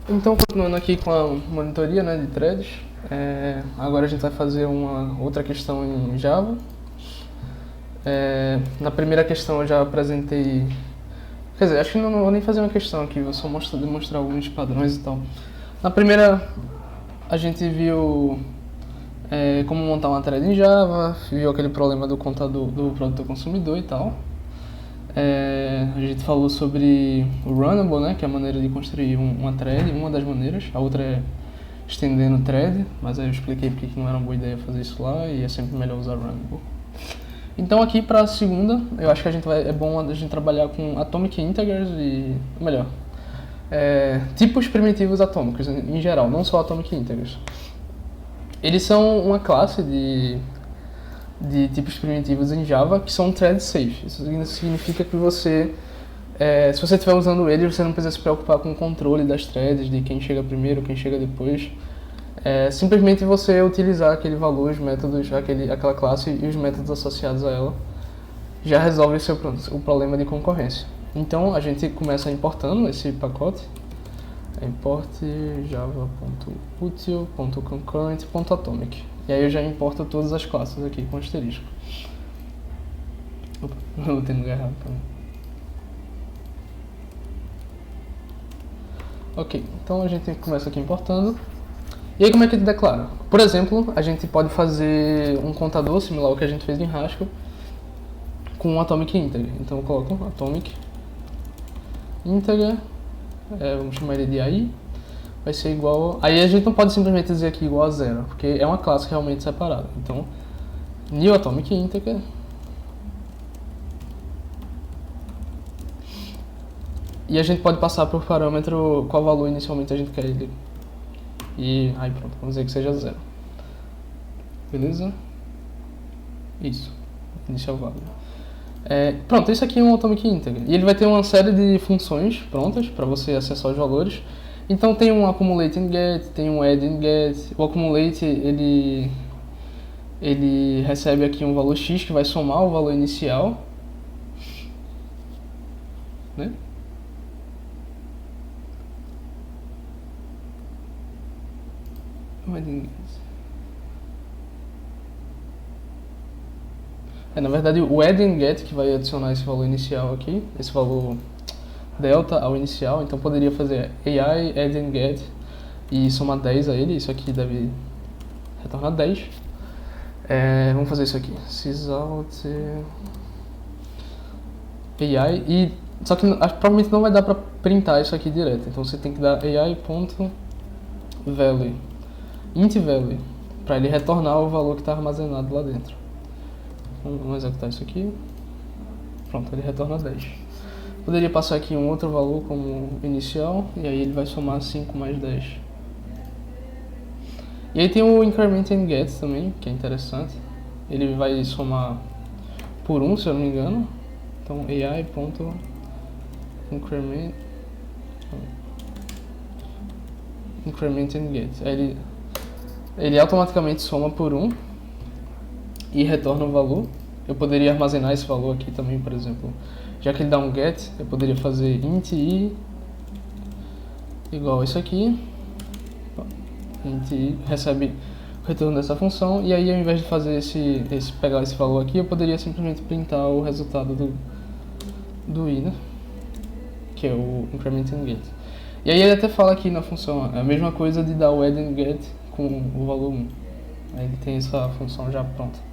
Então, continuando aqui com a monitoria, né, de threads, agora a gente vai fazer uma outra questão em Java. Na primeira questão eu já apresentei... Quer dizer, acho que não vou nem fazer uma questão aqui, vou só demonstrar alguns padrões e tal. Na primeira, a gente viu como montar uma thread em Java, viu aquele problema do contador do produtor consumidor e tal. A gente falou sobre o Runnable, né, que é a maneira de construir uma thread, uma das maneiras. A outra é estendendo thread, mas aí eu expliquei porque não era uma boa ideia fazer isso lá e é sempre melhor usar Runnable. Então aqui para a segunda, eu acho que é bom a gente trabalhar com Atomic Integers e, melhor, tipos primitivos atômicos em geral, não só Atomic Integers. Eles são uma classe de tipos primitivos em Java que são thread safe. Isso significa que você, se você estiver usando eles, você não precisa se preocupar com o controle das threads, de quem chega primeiro, quem chega depois. Simplesmente você utilizar aquele valor, os métodos, aquela classe e os métodos associados a ela já resolve o problema de concorrência. Então a gente começa importando esse pacote, import java.util.concurrent.atomic. E aí eu já importo todas as classes aqui com asterisco. Opa, não botei no lugar errado também. Ok, então a gente começa aqui importando. E aí como é que declara? Por exemplo, a gente pode fazer um contador similar ao que a gente fez em Haskell com um atomic integer. Então eu coloco atomic integer, vamos chamar ele de AI, vai ser igual... Aí a gente não pode simplesmente dizer aqui igual a zero, porque é uma classe realmente separada. Então, new atomic integer e a gente pode passar por parâmetro qual valor inicialmente a gente quer ele. E aí pronto, vamos dizer que seja zero. Beleza? Isso, inicial value. Pronto, isso aqui é um atomic integer. E ele vai ter uma série de funções prontas para você acessar os valores. Então tem um accumulate and get, tem um add and get. O accumulate ele recebe aqui um valor x que vai somar o valor inicial, né? O add and get. Na verdade, o add and get que vai adicionar esse valor inicial aqui, esse valor delta ao inicial. Então poderia fazer AI add and get e somar 10 a ele. Isso aqui deve retornar 10. Vamos fazer isso aqui, sysout AI, e só que provavelmente não vai dar para printar isso aqui direto, então você tem que dar AI.value, int value, para ele retornar o valor que está armazenado lá dentro. Vamos executar isso aqui. Pronto, ele retorna 10. Poderia passar aqui um outro valor como inicial, e aí ele vai somar 5 mais 10. E aí tem o increment and get também, que é interessante. Ele vai somar por 1, se eu não me engano. Então AI.increment and get. Aí ele automaticamente soma por 1 e retorna o valor. Eu poderia armazenar esse valor aqui também, por exemplo. Já que ele dá um get, eu poderia fazer int i igual a isso aqui. Int i recebe o retorno dessa função, e aí ao invés de fazer pegar esse valor aqui, eu poderia simplesmente printar o resultado do i, né? Que é o increment and get. E aí ele até fala aqui na função, a mesma coisa de dar o add and get com o valor 1. Aí ele tem essa função já pronta.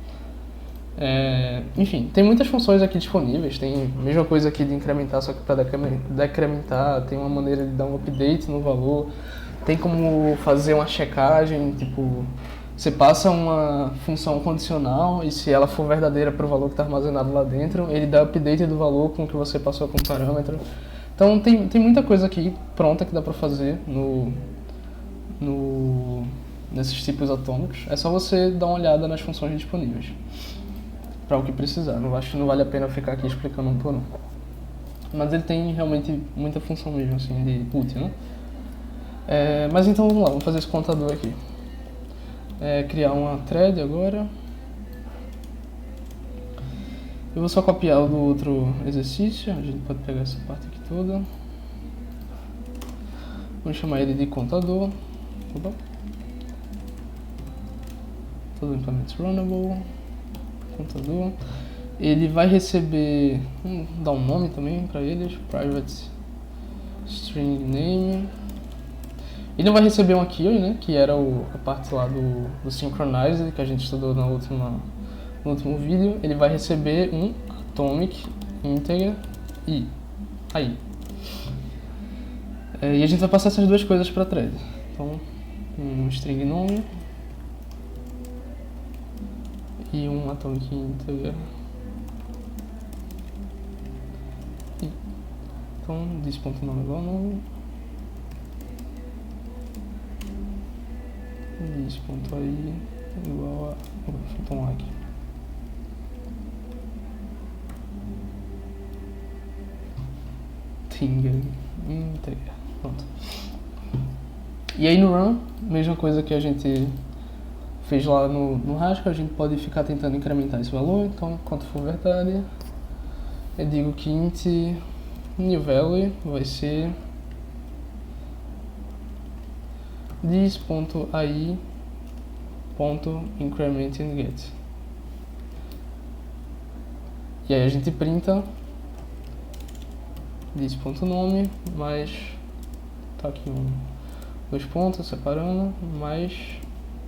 Enfim, tem muitas funções aqui disponíveis. Tem a mesma coisa aqui de incrementar, só que para decrementar. Tem uma maneira de dar um update no valor. Tem como fazer uma checagem, tipo, você passa uma função condicional e se ela for verdadeira para o valor que está armazenado lá dentro, ele dá update do valor com o que você passou como parâmetro. Então tem muita coisa aqui pronta que dá para fazer nesses tipos atômicos. É só você dar uma olhada nas funções disponíveis para o que precisar. Não acho que não vale a pena ficar aqui explicando um por um. Mas ele tem realmente muita função mesmo, assim, de útil, né? Mas então vamos lá, vamos fazer esse contador aqui. Criar uma thread agora. Eu vou só copiar o do outro exercício, a gente pode pegar essa parte aqui toda. Vamos chamar ele de contador. Opa. Todo implemento runnable. Contador. Ele vai receber, dar um nome também para eles, private string name. Ele vai receber um key, né, que era a parte lá do synchronizer que a gente estudou no último vídeo. Ele vai receber um atomic integer i, aí. E a gente vai passar essas duas coisas para a thread. Então, um string nome e um atomic integer. Então, this.nome igual a nome. This.ai igual a... faltou um like. Integer. Pronto. E aí no run, mesma coisa que a gente fez lá no Haskell, a gente pode ficar tentando incrementar esse valor. Então, quanto for verdade, eu digo que int new value vai ser this.ai.incrementandget. E aí a gente printa this.nome mais, tá aqui dois pontos separando, mais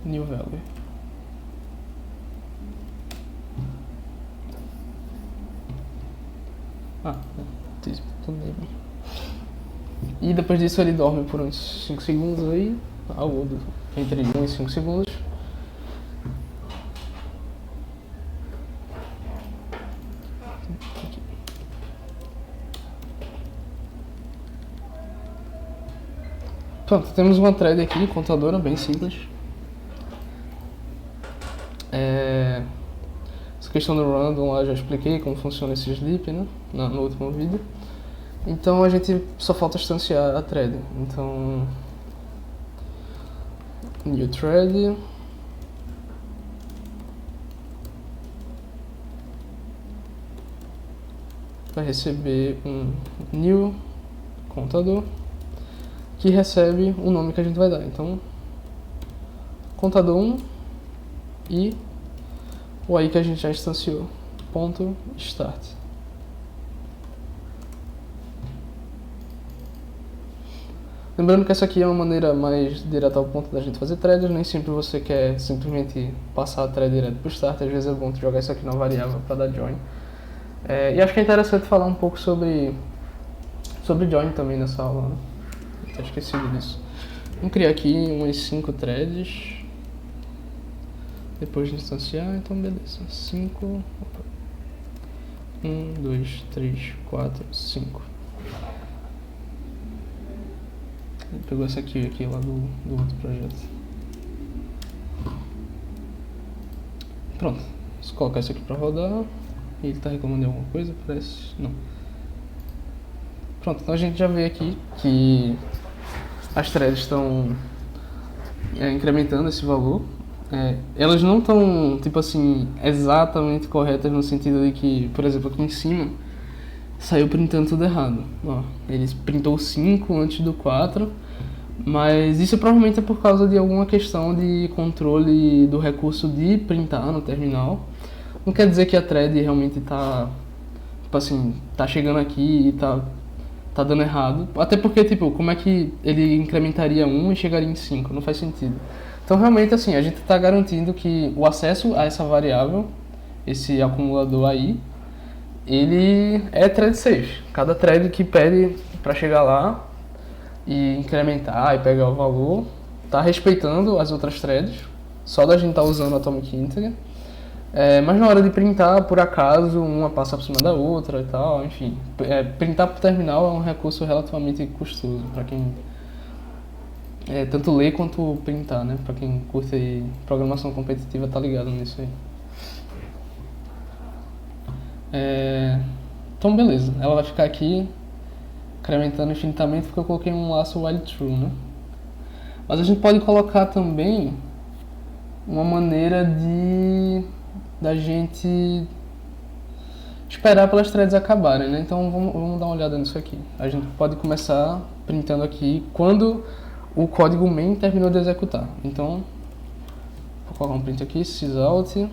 new value. This.name. E depois disso ele dorme por uns 5 segundos aí, entre 1 e 5 segundos. Pronto, temos uma thread aqui, contadora, bem simples. Essa questão do random lá já expliquei como funciona esse sleep, né, no último vídeo. Então a gente só falta instanciar a thread. Então, new thread. Vai receber um new contador que recebe o nome que a gente vai dar. Então, contador 1 e o aí que a gente já instanciou, ponto start. Lembrando que essa aqui é uma maneira mais direta ao ponto da gente fazer threads, nem sempre você quer simplesmente passar a thread direto para o start, às vezes é bom jogar isso aqui na variável para dar join. E acho que é interessante falar um pouco sobre join também nessa aula, né? Tinha esquecido disso. Vamos criar aqui umas 5 threads, depois de instanciar, então beleza, 5, 1, 2, 3, 4, 5. Ele pegou essa aqui lá do outro projeto. Pronto, vou colocar isso aqui pra rodar. E ele tá reclamando de alguma coisa? Parece... não. Pronto, então a gente já vê aqui que as threads estão incrementando esse valor. Elas não estão, tipo assim, exatamente corretas no sentido de que, por exemplo, aqui em cima saiu printando tudo errado. Ó, ele printou 5 antes do 4, mas isso provavelmente é por causa de alguma questão de controle do recurso de printar no terminal. Não quer dizer que a thread realmente tá, tipo assim, tá chegando aqui e tá dando errado. Até porque, tipo, como é que ele incrementaria 1 e chegaria em 5? Não faz sentido. Então, realmente, assim, a gente está garantindo que o acesso a essa variável, esse acumulador aí, ele é thread safe. Cada thread que pede para chegar lá e incrementar e pegar o valor, está respeitando as outras threads, só da gente estar usando Atomic Integer. Mas na hora de printar, por acaso, uma passa por cima da outra e tal, enfim. Printar por terminal é um recurso relativamente custoso para quem tanto ler quanto printar, né? Para quem curte aí programação competitiva tá ligado nisso aí. Então beleza, ela vai ficar aqui incrementando infinitamente porque eu coloquei um laço while true, né? Mas a gente pode colocar também uma maneira da gente esperar pelas threads acabarem, né? Então vamos dar uma olhada nisso aqui. A gente pode começar printando aqui quando o código main terminou de executar. Então, vou colocar um print aqui, sysout,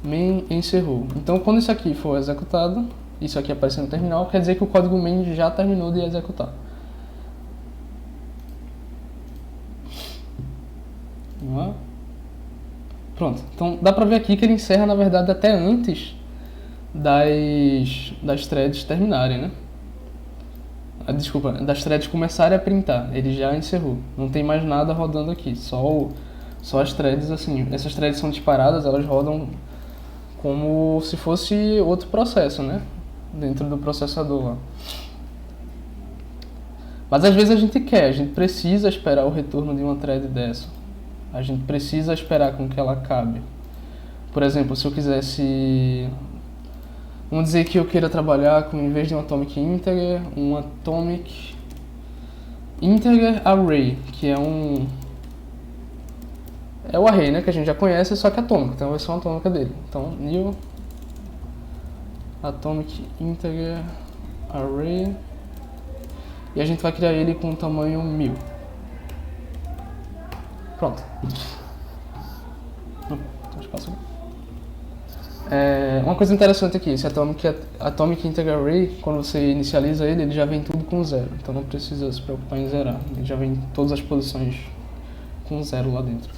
main encerrou. Então, quando isso aqui for executado, isso aqui aparecer no terminal, quer dizer que o código main já terminou de executar. Vamos lá. Pronto, então dá pra ver aqui que ele encerra, na verdade, até antes das threads terminarem, né? Desculpa, das threads começarem a printar, ele já encerrou. Não tem mais nada rodando aqui, só as threads, assim, essas threads são disparadas, elas rodam como se fosse outro processo, né? Dentro do processador lá. Mas às vezes a gente precisa esperar o retorno de uma thread dessa. A gente precisa esperar com que ela acabe. Por exemplo, se eu quisesse... Vamos dizer que eu queira trabalhar com, em vez de um atomic integer, um atomic integer array, que é o array, né, que a gente já conhece, só que atômico, então a versão atômica dele. Então, new atomic integer array, e a gente vai criar ele com o tamanho 1000. Pronto. Uma coisa interessante aqui, esse Atomic Integer Array, quando você inicializa ele já vem tudo com 0, então não precisa se preocupar em zerar, ele já vem todas as posições com 0 lá dentro.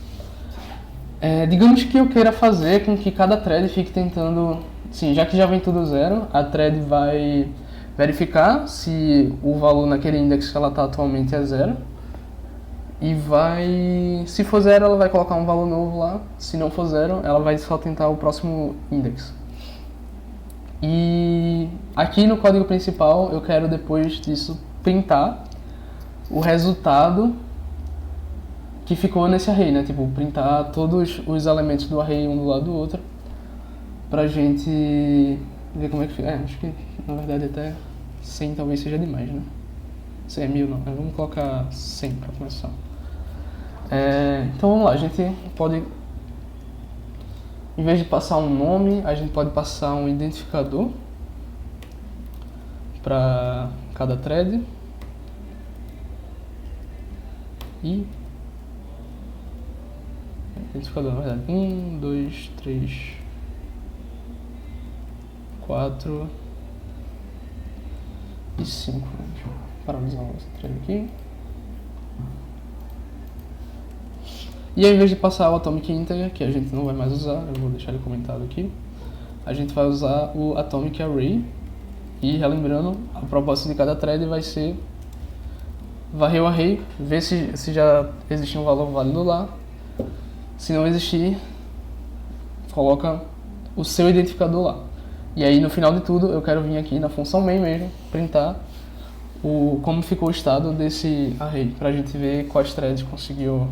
Digamos que eu queira fazer com que cada thread fique tentando, sim, já que já vem tudo 0, a thread vai verificar se o valor naquele index que ela está atualmente é 0, e se for 0, ela vai colocar um valor novo lá. Se não for 0, ela vai só tentar o próximo index. E aqui no código principal, eu quero depois disso printar o resultado que ficou nesse array, né? Tipo, printar todos os elementos do array um do lado do outro, pra gente ver como é que fica. Acho que na verdade até 100 talvez seja demais, né? 100 é 1000 não, mas vamos colocar 100 pra começar. Então vamos lá, a gente pode, em vez de passar um nome, a gente pode passar um identificador para cada thread e identificador, na verdade, 1, 2, 3, 4 e 5. Deixa eu paralisar o thread aqui. E ao invés de passar o Atomic Integer, que a gente não vai mais usar, eu vou deixar ele comentado aqui, a gente vai usar o Atomic Array. E relembrando, a proposta de cada thread vai ser varrer o array, ver se já existe um valor válido lá. Se não existir, coloca o seu identificador lá. E aí no final de tudo eu quero vir aqui na função main mesmo, printar como ficou o estado desse array, pra gente ver quais threads conseguiu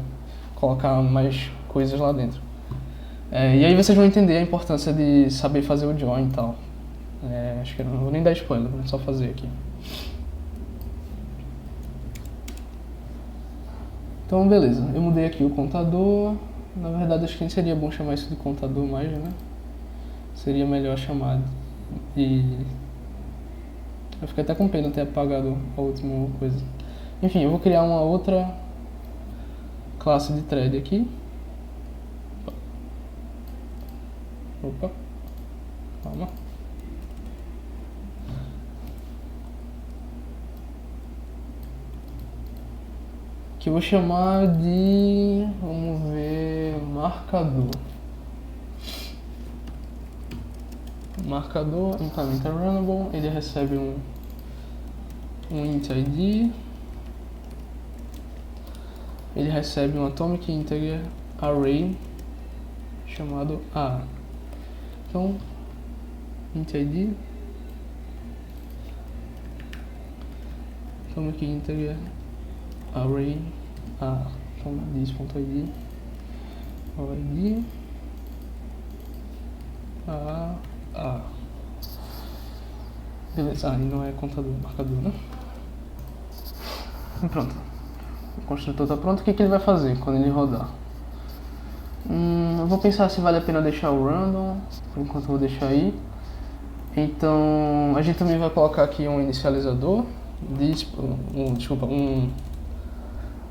colocar mais coisas lá dentro. E aí vocês vão entender a importância de saber fazer o join e tal. Acho que eu não vou nem dar spoiler, vou só fazer aqui. Então beleza, eu mudei aqui o contador. Na verdade acho que nem seria bom chamar isso de contador mais, né? Seria melhor chamar de... Eu fiquei até com pena de ter apagado a última coisa. Enfim, eu vou criar uma outra classe de thread aqui. Opa, calma. Que eu vou chamar de, vamos ver, marcador. Marcador, implementa runnable, ele recebe um int id, ele recebe um atomic integer array chamado a. Então, int id, atomic integer array a. Então, this.id, id a. Beleza, aí não é contador, marcador, né? E pronto. O construtor está pronto. O que ele vai fazer quando ele rodar? Eu vou pensar se vale a pena deixar o random. Por enquanto eu vou deixar aí. Então a gente também vai colocar aqui um inicializador.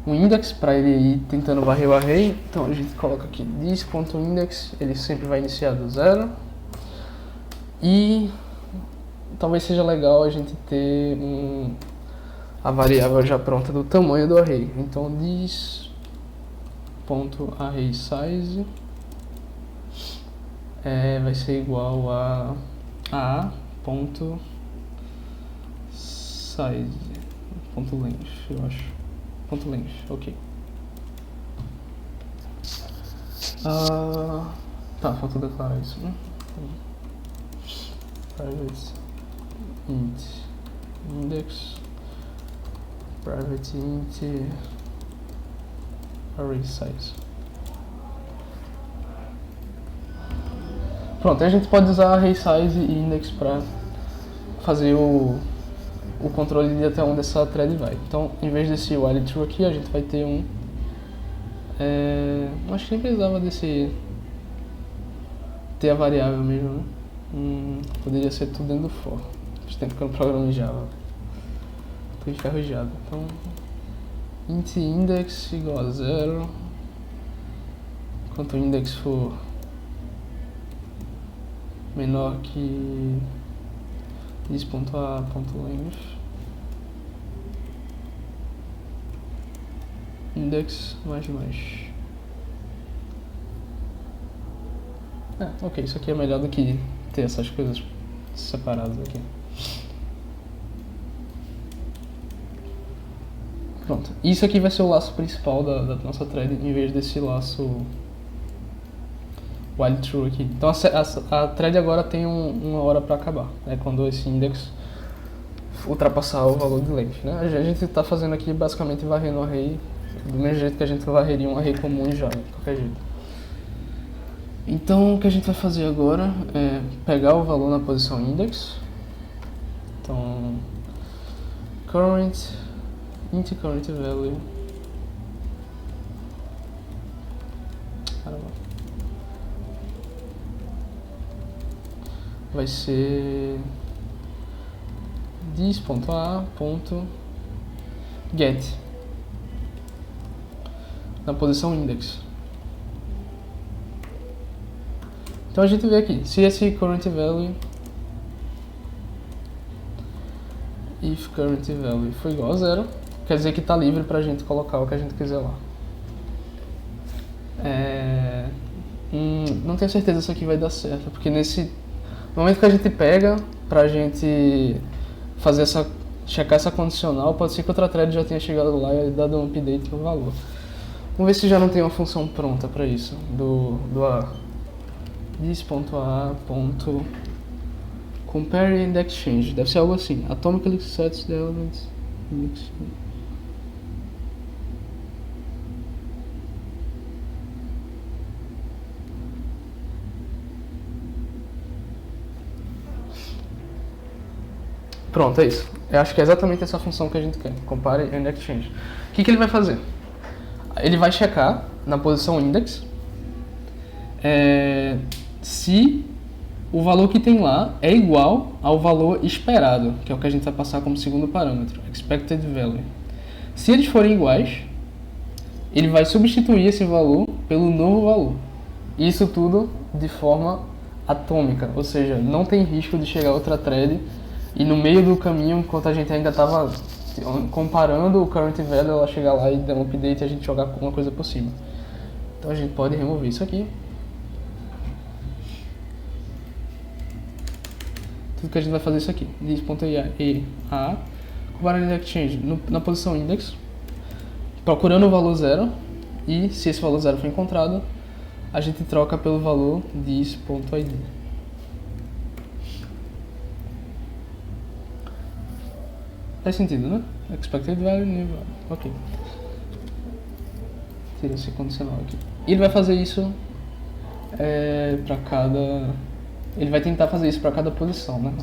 um index para ele ir tentando varrer o array. Então a gente coloca aqui this.index, ele sempre vai iniciar do 0. E talvez seja legal a gente ter a variável já pronta do tamanho do array. Então this.arraySize vai ser igual a a.size.length, eu acho. .length, ok. Tá, falta declarar isso, né? Private int index, private int array size. Pronto, a gente pode usar array size e index para fazer o controle de até onde essa thread vai. Então, em vez desse while true aqui, a gente vai ter acho que nem precisava ter a variável mesmo, né? Poderia ser tudo dentro do for. Faz tempo que eu não programo em Java. Tô enferrujado. Então, int index igual a 0. Enquanto o index for menor que this.a.length, index mais. Ok, isso aqui é melhor do que ter essas coisas separadas aqui. Pronto, isso aqui vai ser o laço principal da nossa thread, em vez desse laço while true aqui. Então a thread agora tem uma hora para acabar, quando esse index ultrapassar o valor de length, né? A gente está fazendo aqui basicamente varrendo o array do mesmo jeito que a gente varreria um array comum em Java, de qualquer jeito. Então o que a gente vai fazer agora é pegar o valor na posição index. Então int current value. Vai ser this.a.get na posição index. Então a gente vê aqui, se esse current value if current value for igual a 0, quer dizer que está livre para a gente colocar o que a gente quiser lá. Não tenho certeza se isso aqui vai dar certo, porque no momento que a gente pega pra gente checar essa condicional, pode ser que outra thread já tenha chegado lá e dado um update no valor. Vamos ver se já não tem uma função pronta para isso, do this.a.compare and exchange. Deve ser algo assim, atomically sets the elements index. Pronto, é isso. Eu acho que é exatamente essa função que a gente quer, compare and exchange. O que ele vai fazer? Ele vai checar na posição index se o valor que tem lá é igual ao valor esperado, que é o que a gente vai passar como segundo parâmetro, expected value. Se eles forem iguais, ele vai substituir esse valor pelo novo valor. Isso tudo de forma atômica, ou seja, não tem risco de chegar outra thread e no meio do caminho, enquanto a gente ainda estava comparando o current value, ela chegar lá e dar um update e a gente jogar alguma coisa por cima. Então a gente pode remover isso aqui. Tudo que a gente vai fazer é isso aqui. This.a compare exchange na posição index, procurando o valor 0, e se esse valor 0 for encontrado, a gente troca pelo valor this.id. Faz sentido, né? Expected value, new value. Ok. Tira esse condicional aqui. E ele vai fazer isso para cada... Ele vai tentar fazer isso para cada posição, né?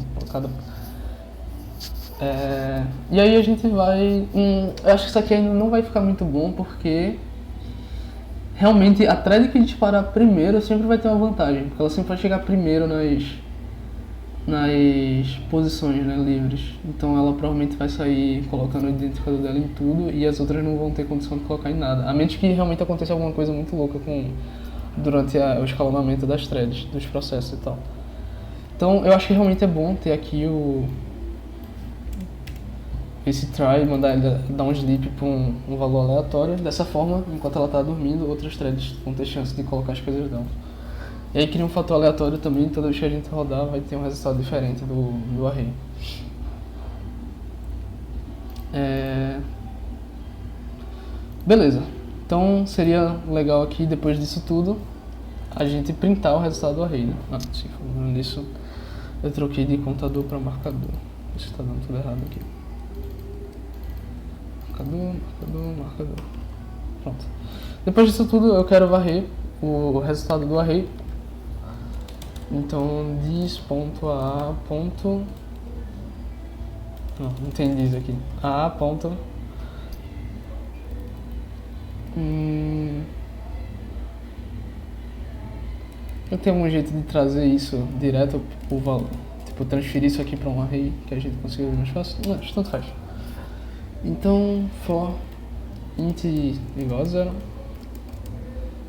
E aí a gente vai... eu acho que isso aqui ainda não vai ficar muito bom, porque realmente a thread que disparar primeiro sempre vai ter uma vantagem, porque ela sempre vai chegar primeiro nas posições, né, livres. Então ela provavelmente vai sair colocando o identificador dela em tudo e as outras não vão ter condição de colocar em nada. A menos que realmente aconteça alguma coisa muito louca durante o escalonamento das threads, dos processos e tal. Então eu acho que realmente é bom ter aqui esse try, mandar ele dar um sleep para um valor aleatório. Dessa forma, enquanto ela está dormindo, outras threads vão ter chance de colocar as coisas dela. E aí cria um fator aleatório também, toda vez que a gente rodar vai ter um resultado diferente do array. Beleza, então seria legal aqui, depois disso tudo, a gente printar o resultado do array, né? Sim, falando nisso, eu troquei de computador para marcador. Isso está dando tudo errado aqui. Marcador. Pronto. Depois disso tudo, eu quero varrer o resultado do array. Então, dis.a. Não tem dis aqui. A. Eu tenho um jeito de trazer isso direto pro valor. Tipo, transferir isso aqui para um array que a gente consiga ver mais fácil. Não, tanto faz. Então, for int igual a 0.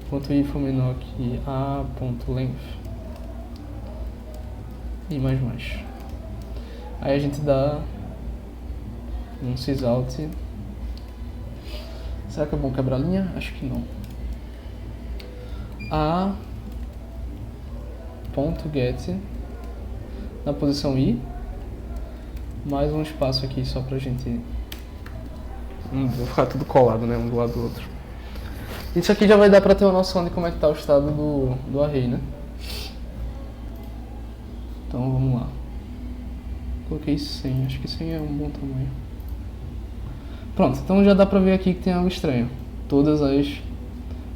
Ponto i for menor que a.length. E mais. Aí a gente dá um sysout. Será que é bom quebrar a linha? Acho que não. A.get na posição i. Mais um espaço aqui só pra gente... Vou ficar tudo colado, né? Um do lado do outro. Isso aqui já vai dar pra ter uma noção de como é que tá o estado do array, né? Então vamos lá. Coloquei 100, acho que 100 é um bom tamanho. Pronto, então já dá pra ver aqui que tem algo estranho. Todas as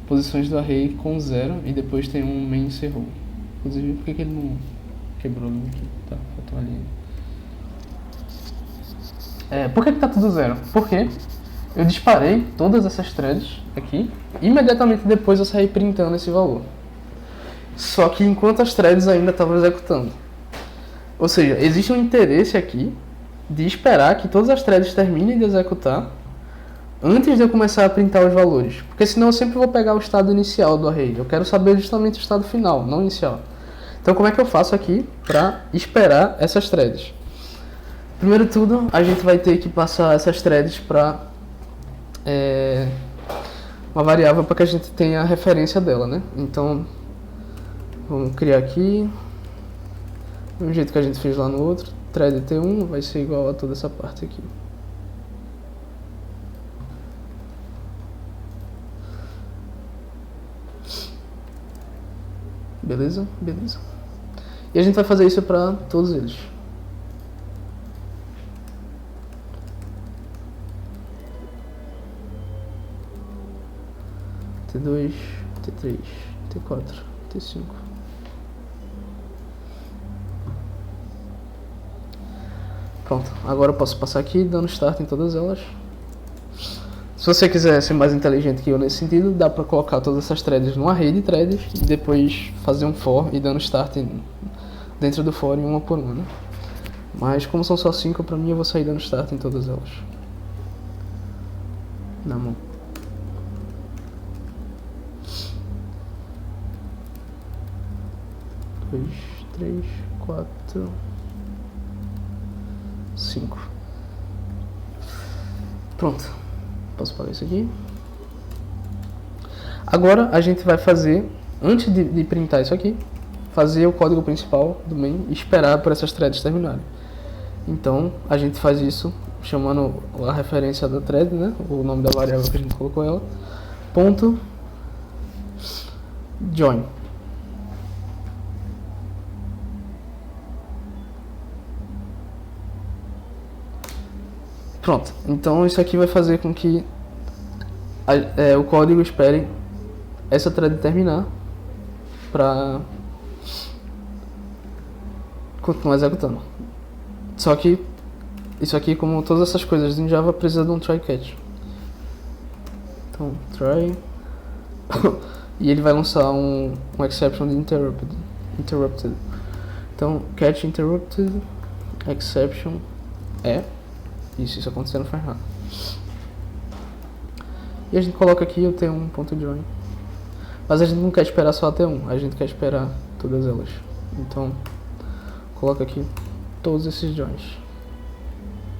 posições do array com 0 e depois tem um main row. Inclusive, por que ele não quebrou ali aqui? Tá, faltou ali. Por que tá tudo 0? Porque eu disparei todas essas threads aqui e imediatamente depois eu saí printando esse valor. Só que enquanto as threads ainda estavam executando. Ou seja, existe um interesse aqui de esperar que todas as threads terminem de executar antes de eu começar a printar os valores. Porque senão eu sempre vou pegar o estado inicial do array. Eu quero saber justamente o estado final, não inicial. Então como é que eu faço aqui para esperar essas threads? Primeiro de tudo, a gente vai ter que passar essas threads para uma variável para que a gente tenha a referência dela, né? Então, vamos criar aqui, do jeito que a gente fez lá no outro, thread t1 vai ser igual a toda essa parte aqui. Beleza? Beleza. E a gente vai fazer isso para todos eles. T2, T3, T4, T5. Pronto, agora eu posso passar aqui dando start em todas elas. Se você quiser ser mais inteligente que eu nesse sentido, dá para colocar todas essas threads num array de threads e depois fazer um for e dando start dentro do for em uma por uma, né? Mas como são só 5, para mim eu vou sair dando start em todas elas. Na mão. Dois, 3, 4, 5. Pronto. Posso apagar isso aqui. Agora a gente vai fazer, antes de printar isso aqui, fazer o código principal do main e esperar por essas threads terminarem. Então a gente faz isso chamando a referência da thread, né? O nome da variável que a gente colocou ela, ponto join. Pronto, então isso aqui vai fazer com que o código espere essa thread terminar para continuar executando. Só que isso aqui, como todas essas coisas em Java, precisa de um try catch. Então, try e ele vai lançar um exception de interrupted. Então, catch interrupted, exception isso aconteceu, não faz nada. E a gente coloca aqui o T1.join. Mas a gente não quer esperar só a T1, a gente quer esperar todas elas. Então, coloca aqui todos esses joins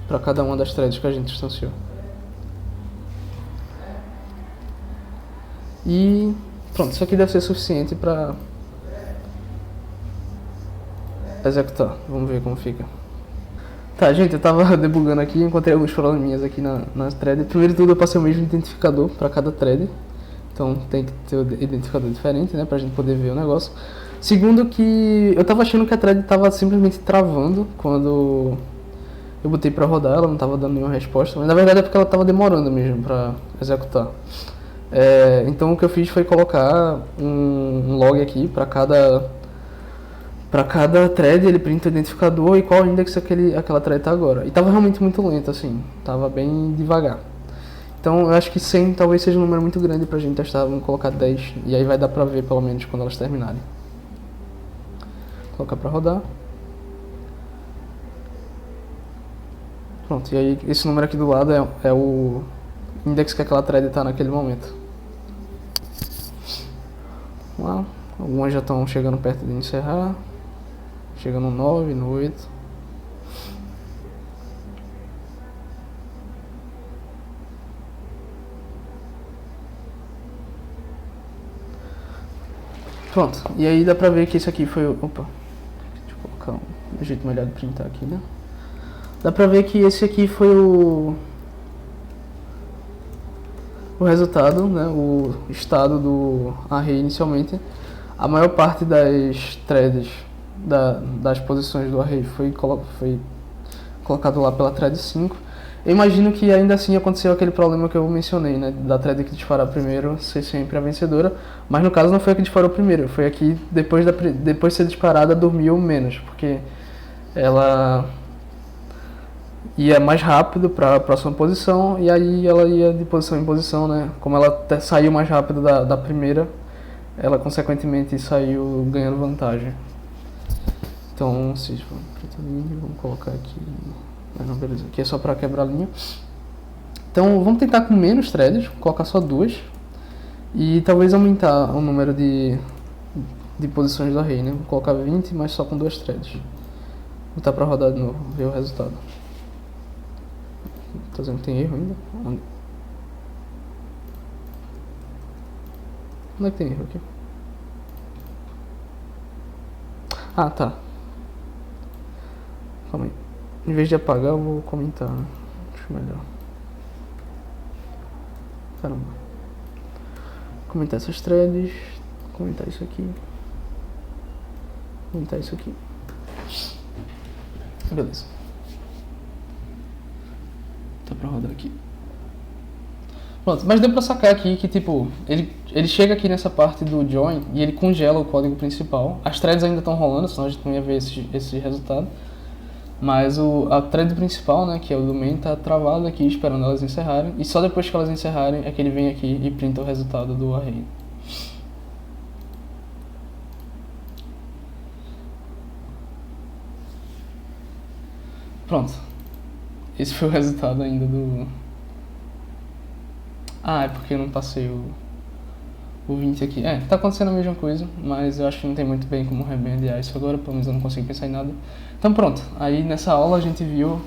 para cada uma das threads que a gente instanciou. E pronto, isso aqui deve ser suficiente para executar. Vamos ver como fica. Tá, gente, eu tava debugando aqui, encontrei alguns probleminhas aqui na thread. Primeiro de tudo, eu passei o mesmo identificador para cada thread. Então tem que ter o identificador diferente, né, pra gente poder ver o negócio. Segundo que eu tava achando que a thread tava simplesmente travando quando eu botei pra rodar, ela não tava dando nenhuma resposta. Mas na verdade é porque ela tava demorando mesmo pra executar. Então o que eu fiz foi colocar um log aqui para cada thread, ele printa o identificador e qual index aquela thread tá agora. E tava realmente muito lento, assim, tava bem devagar. Então eu acho que 100 talvez seja um número muito grande pra gente testar, vamos colocar 10 e aí vai dar pra ver pelo menos quando elas terminarem. Colocar pra rodar. Pronto, e aí esse número aqui do lado é o index que aquela thread tá naquele momento. Vamos lá, algumas já estão chegando perto de encerrar. Chega no 9, no 8. Pronto, e aí dá pra ver que esse aqui foi o... Opa, deixa eu colocar um jeito melhor de printar aqui, né? Dá pra ver que esse aqui foi o resultado, né? O estado do array inicialmente. A maior parte das threads, das posições do array foi colocado lá pela thread 5. Eu imagino que ainda assim aconteceu aquele problema que eu mencionei, né, da thread que disparar primeiro ser sempre a vencedora, mas no caso não foi a que disparou primeiro, foi a que depois de ser disparada dormiu menos, porque ela ia mais rápido para a próxima posição e aí ela ia de posição em posição, né, como ela saiu mais rápido da primeira, ela consequentemente saiu ganhando vantagem. Então, vamos colocar aqui... Não, beleza, aqui é só para quebrar a linha. Então vamos tentar com menos threads, colocar só 2 e talvez aumentar o número de posições do array, né? Vou colocar 20, mas só com 2 threads. Vou botar para rodar de novo, ver o resultado. Tô dizendo que tem erro ainda. Onde é que tem erro aqui? Ah, tá. Calma aí. Em vez de apagar, eu vou comentar. Acho melhor. Caramba. Comentar essas threads. Comentar isso aqui. Comentar isso aqui. Beleza. Tá pra rodar aqui. Pronto, mas deu pra sacar aqui que, tipo, ele chega aqui nessa parte do join e ele congela o código principal. As threads ainda estão rolando, senão a gente não ia ver esse resultado. Mas a thread principal, né, que é o do main, tá travado aqui esperando elas encerrarem. E só depois que elas encerrarem é que ele vem aqui e printa o resultado do array. Pronto. Esse foi o resultado ainda do... Ah, é porque eu não passei o 20 aqui. Tá acontecendo a mesma coisa, mas eu acho que não tem muito bem como remediar isso agora, pelo menos eu não consigo pensar em nada. Então pronto, aí nessa aula a gente viu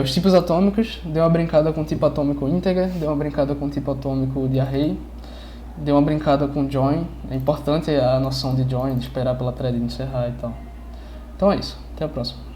os tipos atômicos, deu uma brincada com o tipo atômico integer, deu uma brincada com o tipo atômico de array, deu uma brincada com join, é importante a noção de join, de esperar pela thread encerrar e tal. Então é isso, até a próxima.